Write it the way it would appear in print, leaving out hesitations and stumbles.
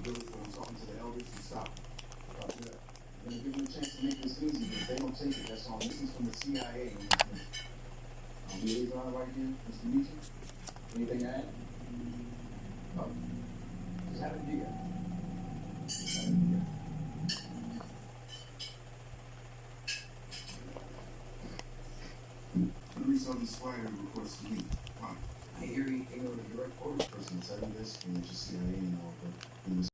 village when I'm talking to the elders, you stop. About that. I'm gonna give them a chance to make this easy, but if they don't take it, that's on. This is from the CIA. Liaison right here, Mr. Meacham. Anything to add? No. Just have it here. Just have it here. The reason on this flyer request to me. Why? I hear anything on the direct orders person tell you this, and it's just CIA and all, but